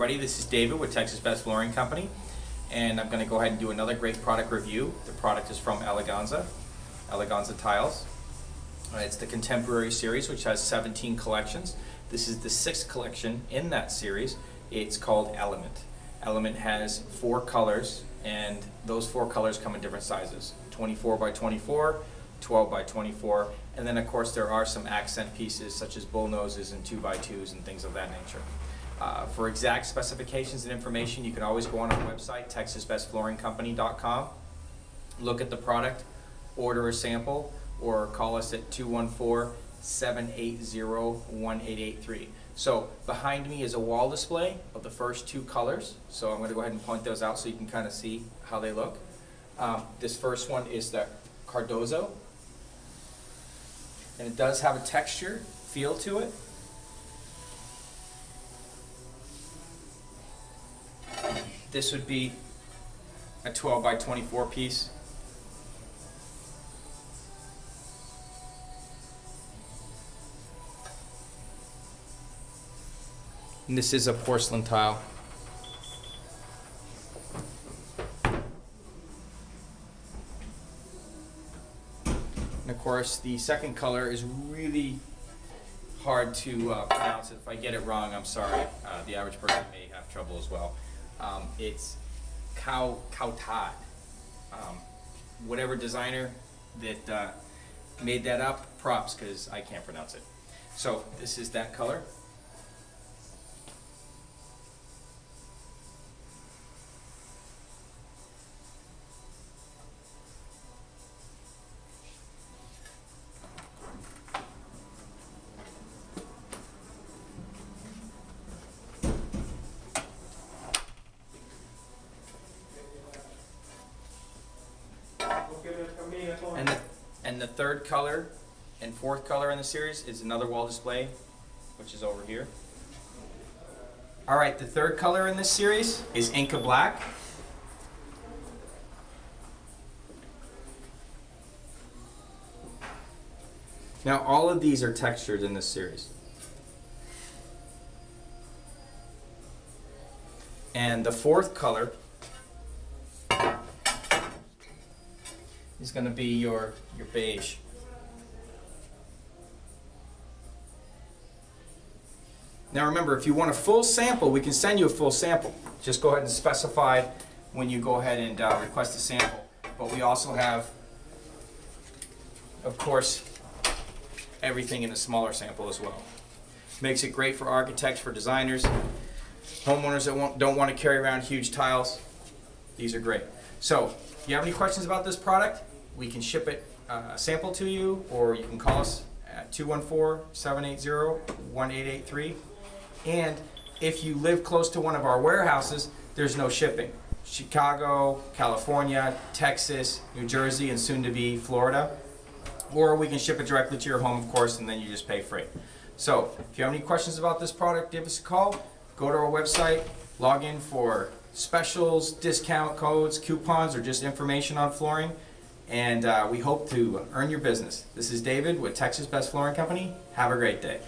everybody, this is David with Texas Best Flooring Company, and I'm going to go ahead and do another great product review. The product is from Eleganza Tiles. It's the Contemporary series, which has 17 collections. This is the 6th collection in that series. It's called Element. Element has 4 colors, and those 4 colors come in different sizes: 24 by 24, 12 by 24, and then of course there are some accent pieces such as bull noses and 2x2s and things of that nature. For exact specifications and information, you can always go on our website, texasbestflooringcompany.com, look at the product, order a sample, or call us at 214-780-1883. So behind me is a wall display of the first 2 colors, so I'm going to go ahead and point those out so you can kind of see how they look. This first one is the Cardoso, and it does have a texture feel to it. This would be a 12 by 24 piece. And this is a porcelain tile. And of course, the second color is really hard to pronounce. If I get it wrong, I'm sorry. The average person may have trouble as well. It's Courtaud. Whatever designer that made that up, props, because I can't pronounce it. So this is that color. And the third color and fourth color in the series is another wall display, which is over here. Alright, the third color in this series is Inca Black. Now all of these are textured in this series. And the fourth color is going to be your beige. Now remember, if you want a full sample, we can send you a full sample. Just go ahead and specify when you go ahead and request a sample. But we also have, of course, everything in a smaller sample as well. Makes it great for architects, for designers, homeowners that don't want to carry around huge tiles. These are great. So, if you have any questions about this product, we can ship it a sample to you, or you can call us at 214-780-1883. And if you live close to one of our warehouses, there's no shipping. Chicago, California, Texas, New Jersey, and soon to be Florida. Or we can ship it directly to your home, of course, and then you just pay freight. So, if you have any questions about this product, give us a call. Go to our website, log in for specials, discount codes, coupons, or just information on flooring, and we hope to earn your business. This is David with Texas Best Flooring Company. Have a great day.